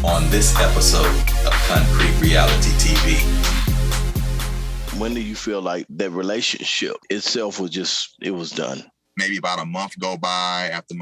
on this episode of Concrete Reality TV. When do you feel like that relationship itself was done? Maybe about a month go by after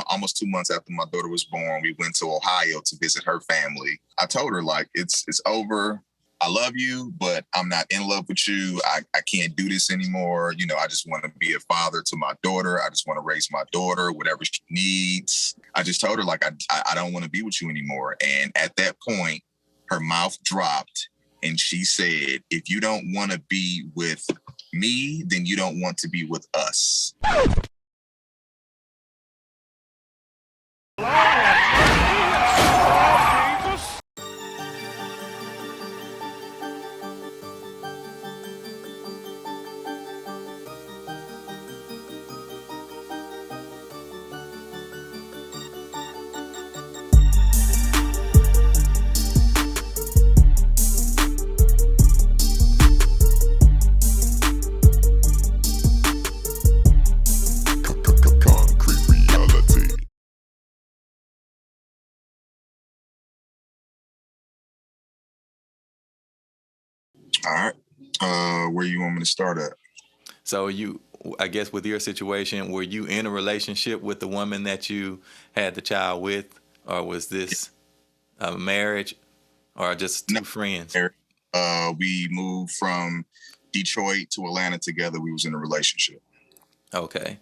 almost 2 months after my daughter was born, we went to Ohio to visit her family. I told her, like, it's over. I love you, but I'm not in love with you. I can't do this anymore. I just want to be a father to my daughter. I just want to raise my daughter, whatever she needs. I just told her, like, I don't want to be with you anymore. And at that point, her mouth dropped and she said, if you don't want to be with me, then you don't want to be with us. All right. Where you want me to start at? So I guess with your situation, were you in a relationship with the woman that you had the child with, or was this a marriage, or just two friends? We moved from Detroit to Atlanta together. We was in a relationship. Okay.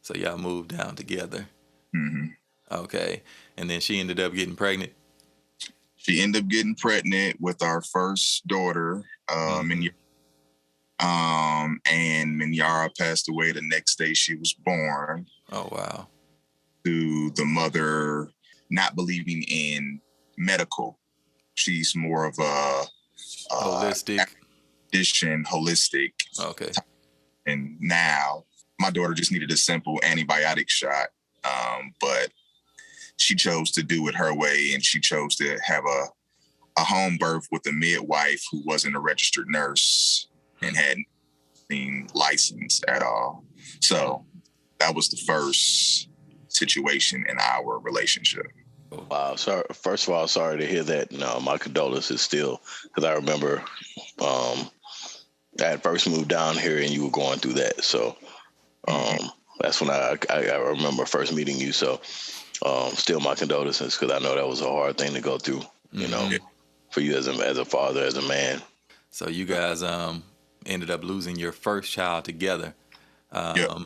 So y'all moved down together. Mm-hmm. Okay. And then she ended up getting pregnant? She ended up getting pregnant with our first daughter, and Minyara passed away the next day she was born. Oh, wow. To the mother not believing in medical. She's more of a holistic. Holistic. Okay. And now my daughter just needed a simple antibiotic shot, but she chose to do it her way, and she chose to have a home birth with a midwife who wasn't a registered nurse and hadn't been licensed at all. So that was the first situation in our relationship. Wow. Sorry. First of all, sorry to hear that. No, my condolences still, because I remember I had first moved down here and you were going through that. So that's when I remember first meeting you. So still my condolences, because I know that was a hard thing to go through, for you as a father, as a man. So you guys ended up losing your first child together. So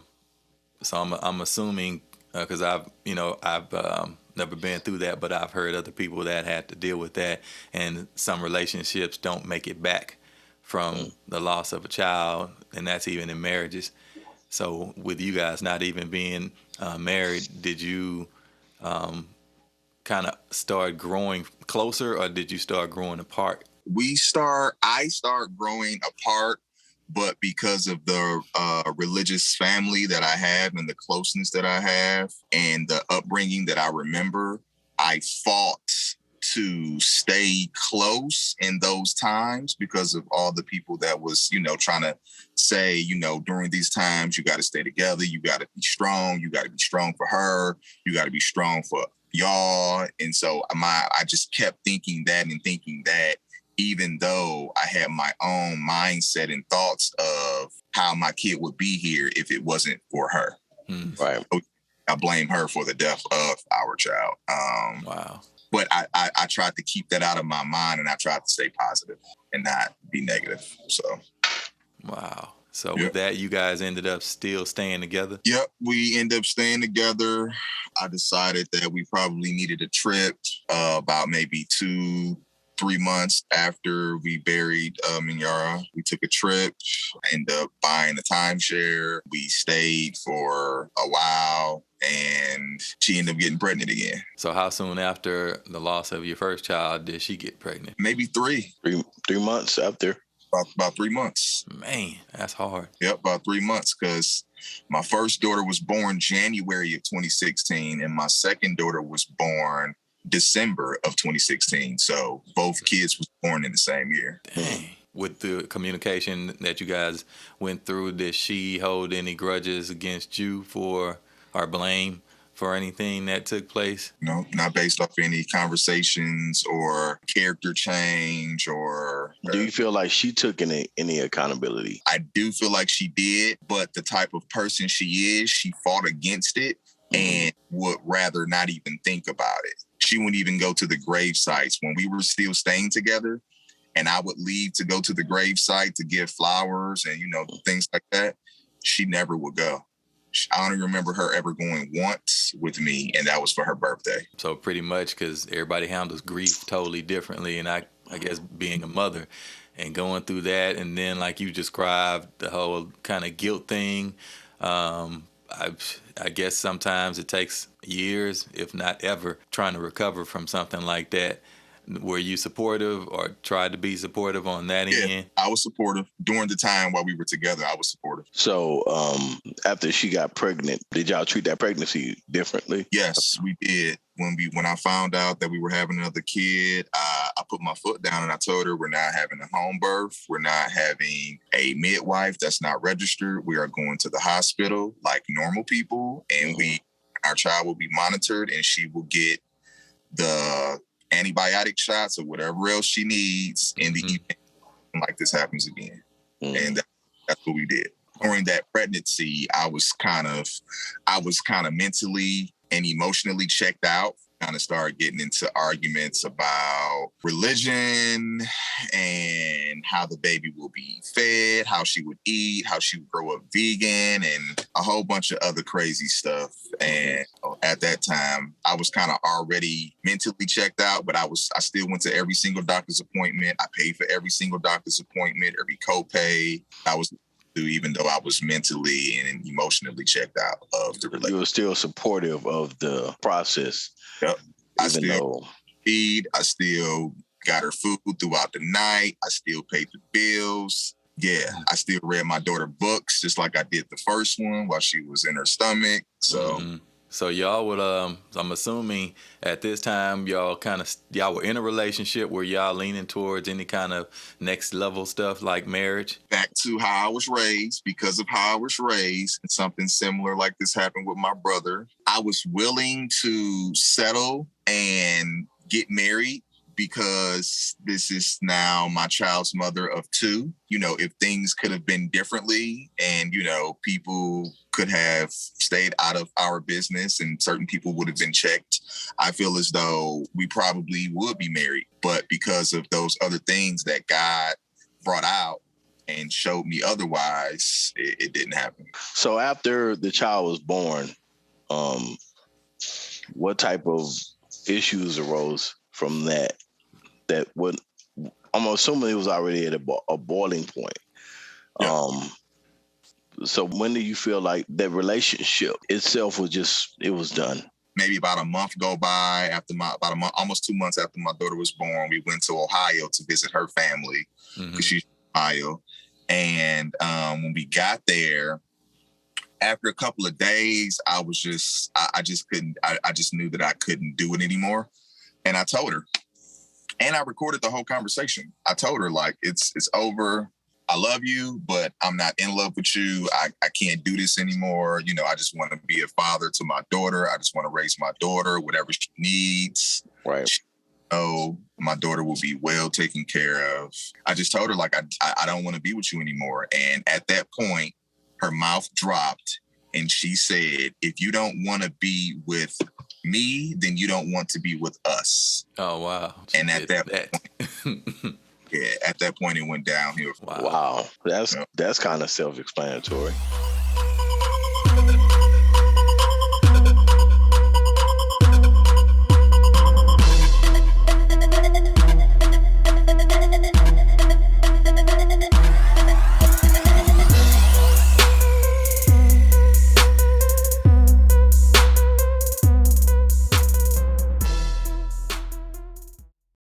I'm assuming, because I've never been through that, but I've heard other people that had to deal with that, and some relationships don't make it back from the loss of a child, and that's even in marriages. So with you guys not even being married, did you kind of start growing closer, or did you start growing apart? I start growing apart, but because of the religious family that I have and the closeness that I have and the upbringing that I remember, I fought to stay close in those times because of all the people that was, trying to say, during these times, you got to stay together. You got to be strong. You got to be strong for her. You got to be strong for y'all. And so I just kept thinking that, even though I had my own mindset and thoughts of how my kid would be here if it wasn't for her. Right. I blame her for the death of our child. Wow. But I tried to keep that out of my mind, and I tried to stay positive and not be negative. So. Wow. So with that, you guys ended up still staying together? Yep, we ended up staying together. I decided that we probably needed a trip about maybe 2-3 months after we buried Minyara. We took a trip, ended up buying a timeshare. We stayed for a while, and she ended up getting pregnant again. So how soon after the loss of your first child did she get pregnant? Maybe three months after. About 3 months. Man, that's hard. Yep, about 3 months, because my first daughter was born January of 2016, and my second daughter was born December of 2016. So both kids was born in the same year. Dang. With the communication that you guys went through, did she hold any grudges against you for, or blame for anything that took place? No, not based off any conversations or character change or. Do you feel like she took any accountability? I do feel like she did, but the type of person she is, she fought against it and would rather not even think about it. She wouldn't even go to the grave sites when we were still staying together, and I would leave to go to the grave site to give flowers and, things like that. She never would go. I don't remember her ever going once with me, and that was for her birthday. So pretty much, because everybody handles grief totally differently, and I guess being a mother and going through that, and then like you described, the whole kind of guilt thing, I guess sometimes it takes years, if not ever, trying to recover from something like that. Were you supportive or tried to be supportive on that end? I was supportive. During the time while we were together, I was supportive. So after she got pregnant, did y'all treat that pregnancy differently? Yes, we did. When I found out that we were having another kid, I put my foot down and I told her we're not having a home birth. We're not having a midwife that's not registered. We are going to the hospital like normal people, and our child will be monitored, and she will get the antibiotic shots or whatever else she needs in the event like this happens again. And that's what we did. During that pregnancy, I was kind of mentally and emotionally checked out. Kind of started getting into arguments about religion and how the baby will be fed, how she would eat, how she would grow up vegan, and a whole bunch of other crazy stuff. And at that time, I was kind of already mentally checked out, but I still went to every single doctor's appointment. I paid for every single doctor's appointment, every copay. Even though I was mentally and emotionally checked out of the relationship. You were still supportive of the process. Yep. I still got her food throughout the night. I still paid the bills. Yeah, I still read my daughter books just like I did the first one while she was in her stomach. So. So y'all would, I'm assuming at this time, y'all were in a relationship where y'all leaning towards any kind of next level stuff like marriage? Back to how I was raised, because of how I was raised, and something similar like this happened with my brother. I was willing to settle and get married because this is now my child's mother of two. If things could have been differently and, people could have stayed out of our business and certain people would have been checked, I feel as though we probably would be married. But because of those other things that God brought out and showed me otherwise, it didn't happen. So after the child was born, what type of issues arose from that would, I'm assuming it was already at a boiling point. Yeah. So when do you feel like that relationship itself was done? Maybe about a month go by almost 2 months after my daughter was born, we went to Ohio to visit her family because she's from Ohio. And when we got there, after a couple of days, I just knew that I couldn't do it anymore. And I told her, and I recorded the whole conversation. I told her, like, it's over. I love you, but I'm not in love with you. I can't do this anymore. I just want to be a father to my daughter. I just want to raise my daughter, whatever she needs. Right. My daughter will be well taken care of. I just told her, like, I don't want to be with you anymore. And at that point, her mouth dropped and she said, if you don't want to be with me, then you don't want to be with us. Oh, wow. And at that point, at that point, it went downhill. Wow. That's kind of self-explanatory.